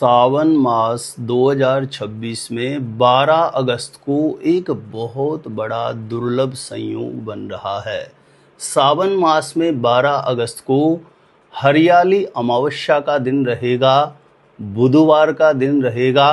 सावन मास 2026 में 12 अगस्त को एक बहुत बड़ा दुर्लभ संयोग बन रहा है। सावन मास में 12 अगस्त को हरियाली अमावस्या का दिन रहेगा, बुधवार का दिन रहेगा,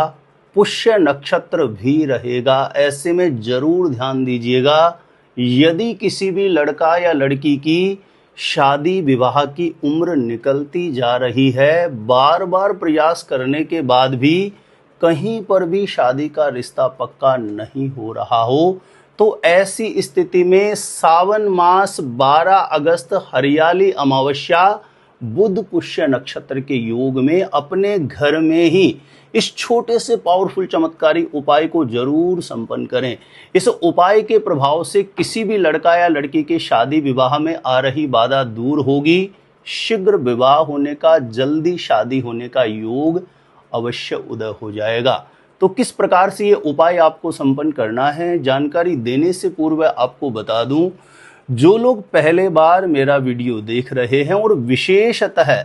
पुष्य नक्षत्र भी रहेगा। ऐसे में जरूर ध्यान दीजिएगा, यदि किसी भी लड़का या लड़की की शादी विवाह की उम्र निकलती जा रही है, बार बार प्रयास करने के बाद भी कहीं पर भी शादी का रिश्ता पक्का नहीं हो रहा हो, तो ऐसी स्थिति में सावन मास 12 अगस्त हरियाली अमावस्या बुध पुष्य नक्षत्र के योग में अपने घर में ही इस छोटे से पावरफुल चमत्कारी उपाय को जरूर संपन्न करें। इस उपाय के प्रभाव से किसी भी लड़का या लड़की के शादी विवाह में आ रही बाधा दूर होगी, शीघ्र विवाह होने का, जल्दी शादी होने का योग अवश्य उदय हो जाएगा। तो किस प्रकार से ये उपाय आपको संपन्न करना है, जानकारी देने से पूर्व आपको बता दूं, जो लोग पहले बार मेरा वीडियो देख रहे हैं और विशेषतः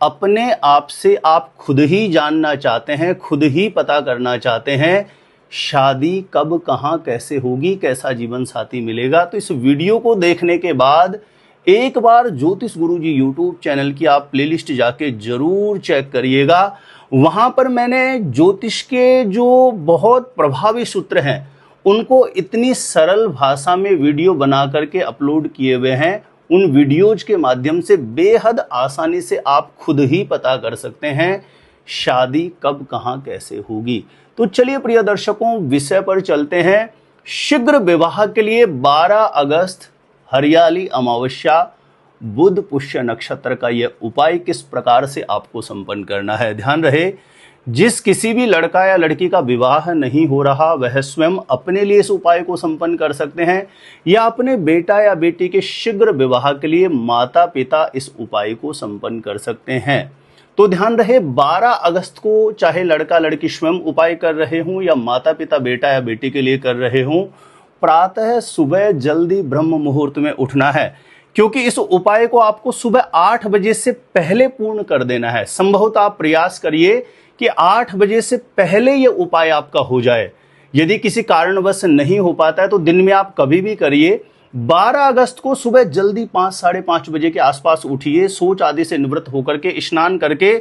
अपने आप से आप खुद ही जानना चाहते हैं, खुद ही पता करना चाहते हैं शादी कब, कहां, कैसे होगी, कैसा जीवन साथी मिलेगा, तो इस वीडियो को देखने के बाद एक बार ज्योतिष गुरुजी यूट्यूब चैनल की आप प्लेलिस्ट जाके जरूर चेक करिएगा। वहां पर मैंने ज्योतिष के जो बहुत प्रभावी सूत्र हैं उनको इतनी सरल भाषा में वीडियो बना करके अपलोड किए हुए हैं। उन वीडियोज के माध्यम से बेहद आसानी से आप खुद ही पता कर सकते हैं शादी कब, कहां, कैसे होगी। तो चलिए प्रिय दर्शकों, विषय पर चलते हैं। शीघ्र विवाह के लिए 12 अगस्त हरियाली अमावस्या बुध पुष्य नक्षत्र का यह उपाय किस प्रकार से आपको संपन्न करना है। ध्यान रहे, जिस किसी भी लड़का या लड़की का विवाह नहीं हो रहा, वह स्वयं अपने लिए इस उपाय को संपन्न कर सकते हैं या अपने बेटा या बेटी के शीघ्र विवाह के लिए माता पिता इस उपाय को संपन्न कर सकते हैं। तो ध्यान रहे, 12 अगस्त को चाहे लड़का लड़की स्वयं उपाय कर रहे हों या माता पिता बेटा या बेटी के लिए कर रहे हों, प्रातः सुबह जल्दी ब्रह्म मुहूर्त में उठना है, क्योंकि इस उपाय को आपको सुबह 8 बजे से पहले पूर्ण कर देना है। संभवतः आप प्रयास करिए कि 8 बजे से पहले ये उपाय आपका हो जाए। यदि किसी कारणवश नहीं हो पाता है तो दिन में आप कभी भी करिए। 12 अगस्त को सुबह जल्दी 5, साढ़े 5 बजे के आसपास उठिए, शौच आदि से निवृत्त होकर के, स्नान करके,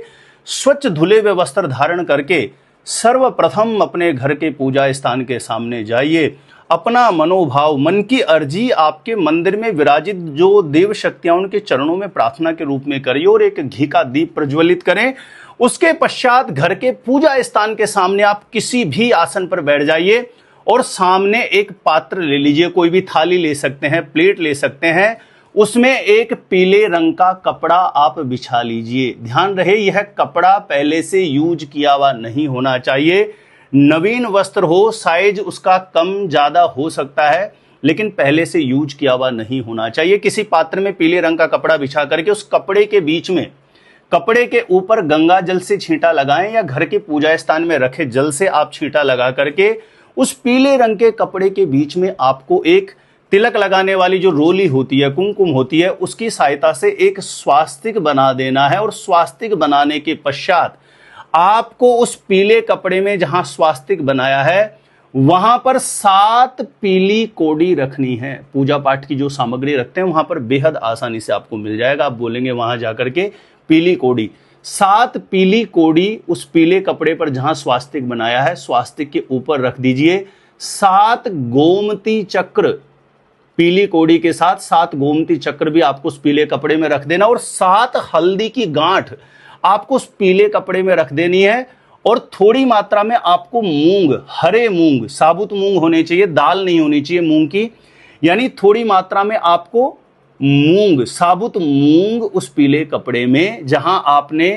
स्वच्छ धुले हुए वस्त्र धारण करके सर्वप्रथम अपने घर के पूजा स्थान के सामने जाइए। अपना मनोभाव, मन की अर्जी आपके मंदिर में विराजित जो देव शक्तियां उनके चरणों में प्रार्थना के रूप में करिए और एक घी का दीप प्रज्वलित करें। उसके पश्चात घर के पूजा स्थान के सामने आप किसी भी आसन पर बैठ जाइए और सामने एक पात्र ले लीजिए, कोई भी थाली ले सकते हैं, प्लेट ले सकते हैं, उसमें एक पीले रंग का कपड़ा आप बिछा लीजिए। ध्यान रहे, यह कपड़ा पहले से यूज किया हुआ नहीं होना चाहिए, नवीन वस्त्र हो, साइज उसका कम ज्यादा हो सकता है, लेकिन पहले से यूज किया हुआ नहीं होना चाहिए। किसी पात्र में पीले रंग का कपड़ा बिछा करके उस कपड़े के बीच में, कपड़े के ऊपर गंगा जल से छींटा लगाएं या घर के पूजा स्थान में रखे जल से आप छींटा लगा करके उस पीले रंग के कपड़े के बीच में आपको एक तिलक लगाने वाली जो रोली होती है, कुमकुम होती है, उसकी सहायता से एक स्वास्तिक बना देना है। और स्वास्तिक बनाने के पश्चात आपको उस पीले कपड़े में जहां स्वास्तिक बनाया है वहां पर 7 पीली कोड़ी रखनी है। पूजा पाठ की जो सामग्री रखते हैं वहां पर बेहद आसानी से आपको मिल जाएगा। आप बोलेंगे वहां जाकर के पीली कोड़ी, 7 पीली कोड़ी उस पीले कपड़े पर जहां स्वास्तिक बनाया है, स्वास्तिक के ऊपर रख दीजिए। 7 गोमती चक्र, पीली कोड़ी के साथ 7 गोमती चक्र भी आपको उस पीले कपड़े में रख देना और 7 हल्दी की गांठ आपको उस पीले कपड़े में रख देनी है। और थोड़ी मात्रा में आपको मूंग, हरे मूंग, साबुत मूंग होने चाहिए, दाल नहीं होनी चाहिए मूंग की, यानी थोड़ी मात्रा में आपको मूंग, साबुत मूंग उस पीले कपड़े में जहां आपने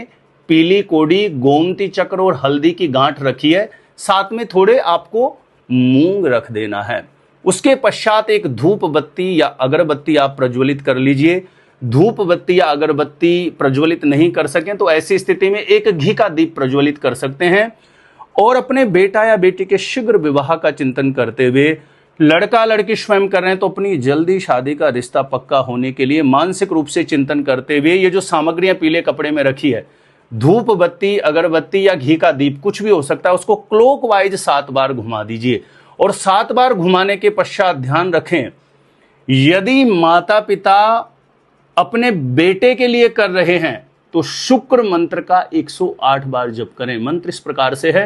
पीली कोड़ी, गोमती चक्र और हल्दी की गांठ रखी है, साथ में थोड़े आपको मूंग रख देना है। उसके पश्चात एक धूप बत्ती या अगरबत्ती आप प्रज्वलित कर लीजिए। धूप बत्ती या अगरबत्ती प्रज्वलित नहीं कर सकें तो ऐसी स्थिति में एक घी का दीप प्रज्वलित कर सकते हैं। और अपने बेटा या बेटी के शीघ्र विवाह का चिंतन करते हुए, लड़का लड़की स्वयं कर रहे हैं तो अपनी जल्दी शादी का रिश्ता पक्का होने के लिए मानसिक रूप से चिंतन करते हुए ये जो सामग्रियां पीले कपड़े में रखी है धूप बत्ती, अगरबत्ती या घी का दीप कुछ भी हो सकता है, उसको क्लॉकवाइज 7 बार घुमा दीजिए। और 7 बार घुमाने के पश्चात ध्यान रखें, यदि माता पिता अपने बेटे के लिए कर रहे हैं तो शुक्र मंत्र का 108 बार जप करें। मंत्र इस प्रकार से है,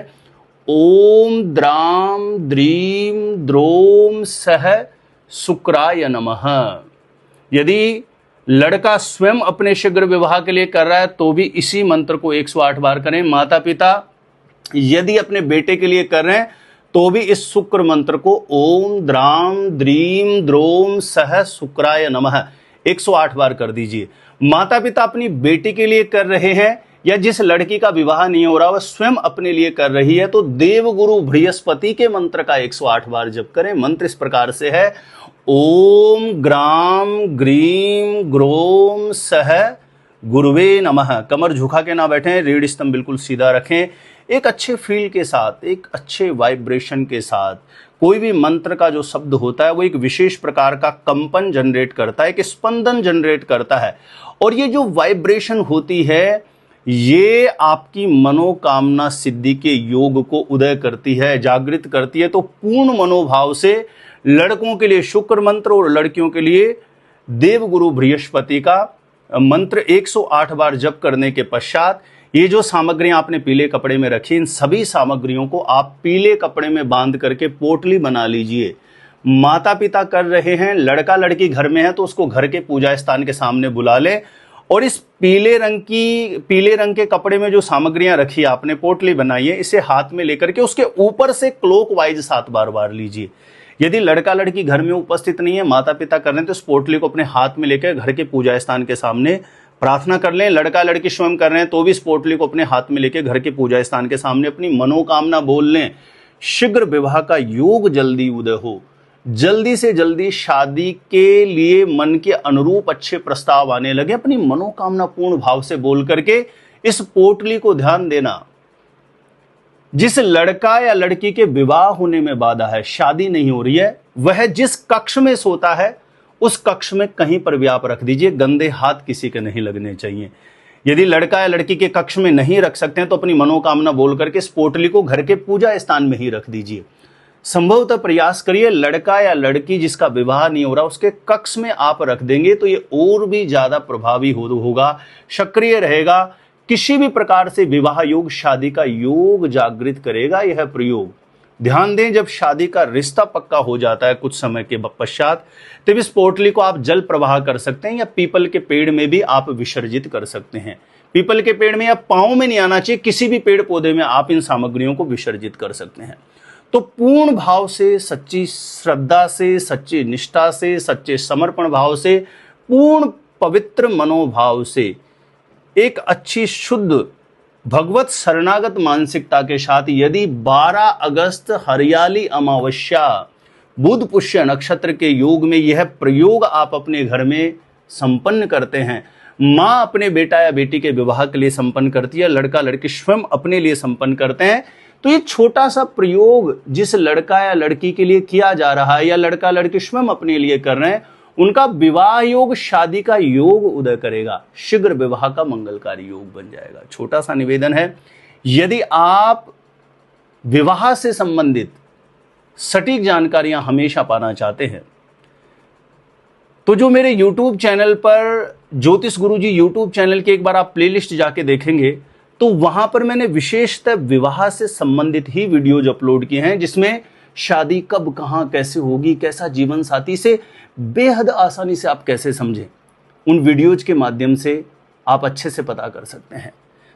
ओम द्राम द्रीम द्रोम सह शुक्राय नमः। यदि लड़का स्वयं अपने शीघ्र विवाह के लिए कर रहा है तो भी इसी मंत्र को 108 बार करें। माता पिता यदि अपने बेटे के लिए कर रहे हैं तो भी इस शुक्र मंत्र को ओम द्राम द्रीम द्रोम सह शुक्राय नमः 108 बार कर दीजिए। माता पिता अपनी बेटी के लिए कर रहे हैं या जिस लड़की का विवाह नहीं हो रहा वह स्वयं अपने लिए कर रही है तो देवगुरु बृहस्पति के मंत्र का 108 बार जप करें। मंत्र इस प्रकार से है, ओम ग्राम ग्रीम ग्रोम सह गुरुवे नमः। कमर झुका के ना बैठें, रीढ़ स्तंभ बिल्कुल सीधा रखें। एक अच्छे फील के साथ, एक अच्छे वाइब्रेशन के साथ कोई भी मंत्र का जो शब्द होता है वो एक विशेष प्रकार का कंपन जनरेट करता है, एक स्पंदन जनरेट करता है। और ये जो वाइब्रेशन होती है ये आपकी मनोकामना सिद्धि के योग को उदय करती है, जागृत करती है। तो पूर्ण मनोभाव से लड़कों के लिए शुक्र मंत्र और लड़कियों के लिए देवगुरु बृहस्पति का मंत्र 108 बार जप करने के पश्चात ये जो सामग्रियां आपने पीले कपड़े में रखी, इन सभी सामग्रियों को आप पीले कपड़े में बांध करके पोटली बना लीजिए। माता पिता कर रहे हैं, लड़का लड़की घर में है तो उसको घर के पूजा स्थान के सामने बुला ले और इस पीले रंग के कपड़े में जो सामग्रियां रखी आपने, पोटली बनाई है, इसे हाथ में लेकर के उसके ऊपर से क्लॉकवाइज 7 बार लीजिए। यदि लड़का लड़की घर में उपस्थित नहीं है, माता पिता कर रहे हैं तो इस पोटली को अपने हाथ में लेकर घर के पूजा स्थान के सामने प्रार्थना कर लें। लड़का लड़की स्वयं कर रहे हैं तो भी इस पोटली को अपने हाथ में लेकर घर के पूजा स्थान के सामने अपनी मनोकामना बोल लें। शीघ्र विवाह का योग जल्दी उदय हो, जल्दी से जल्दी शादी के लिए मन के अनुरूप अच्छे प्रस्ताव आने लगे। अपनी मनोकामना पूर्ण भाव से बोल करके इस पोटली को ध्यान देना। जिस लड़का या लड़की के विवाह होने में बाधा है, शादी नहीं हो रही है, वह जिस कक्ष में सोता है उस कक्ष में कहीं पर भी आप रख दीजिए। गंदे हाथ किसी के नहीं लगने चाहिए। यदि लड़का या लड़की के कक्ष में नहीं रख सकते हैं तो अपनी मनोकामना बोल करके इस पोटली को घर के पूजा स्थान में ही रख दीजिए। संभवतः प्रयास करिए, लड़का या लड़की जिसका विवाह नहीं हो रहा उसके कक्ष में आप रख देंगे तो ये और भी ज्यादा प्रभावी होगा, सक्रिय रहेगा। किसी भी प्रकार से विवाह योग, शादी का योग जागृत करेगा यह प्रयोग। ध्यान दें, जब शादी का रिश्ता पक्का हो जाता है कुछ समय के पश्चात तब इस पोटली को आप जल प्रवाह कर सकते हैं या पीपल के पेड़ में भी आप विसर्जित कर सकते हैं। पीपल के पेड़ में या पांव में नहीं आना चाहिए, किसी भी पेड़ पौधे में आप इन सामग्रियों को विसर्जित कर सकते हैं। तो पूर्ण भाव से, सच्ची श्रद्धा से, सच्ची निष्ठा से, सच्चे समर्पण भाव से, पूर्ण पवित्र मनोभाव से, एक अच्छी शुद्ध भगवत शरणागत मानसिकता के साथ यदि 12 अगस्त हरियाली अमावस्या बुध पुष्य नक्षत्र के योग में यह प्रयोग आप अपने घर में संपन्न करते हैं, माँ अपने बेटा या बेटी के विवाह के लिए संपन्न करती है, लड़का लड़की स्वयं अपने लिए संपन्न करते हैं, तो ये छोटा सा प्रयोग जिस लड़का या लड़की के लिए किया जा रहा है या लड़का लड़की स्वयं अपने लिए कर रहे हैं, उनका विवाह योग, शादी का योग उदय करेगा। शीघ्र विवाह का मंगलकारी योग बन जाएगा। छोटा सा निवेदन है, यदि आप विवाह से संबंधित सटीक जानकारियां हमेशा पाना चाहते हैं तो जो मेरे YouTube चैनल पर ज्योतिष गुरुजी YouTube चैनल के एक बार आप प्लेलिस्ट जाके देखेंगे तो वहां पर मैंने विशेषतः विवाह से संबंधित ही वीडियोज अपलोड किए हैं, जिसमें शादी कब, कहां, कैसे होगी, कैसा जीवन साथी से बेहद आसानी से आप कैसे समझें, उन वीडियोज के माध्यम से आप अच्छे से पता कर सकते हैं।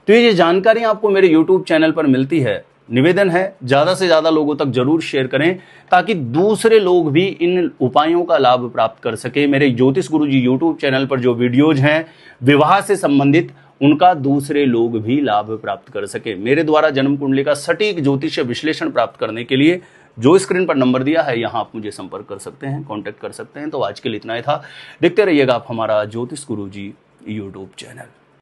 तो ये जानकारी आपको मेरे YouTube चैनल पर मिलती है। निवेदन है ज़्यादा से ज़्यादा लोगों तक जरूर शेयर करें ताकि दूसरे लोग भी इन उपायों का लाभ प्राप्त कर सके। मेरे ज्योतिष गुरुजी YouTube चैनल पर जो वीडियोज हैं विवाह से संबंधित, उनका दूसरे लोग भी लाभ प्राप्त कर सके। मेरे द्वारा जन्म कुंडली का सटीक ज्योतिषीय विश्लेषण प्राप्त करने के लिए जो स्क्रीन पर नंबर दिया है यहाँ आप मुझे संपर्क कर सकते हैं, कांटेक्ट कर सकते हैं। तो आज के लिए इतना ही था। देखते रहिएगा आप हमारा ज्योतिष गुरुजी YouTube चैनल।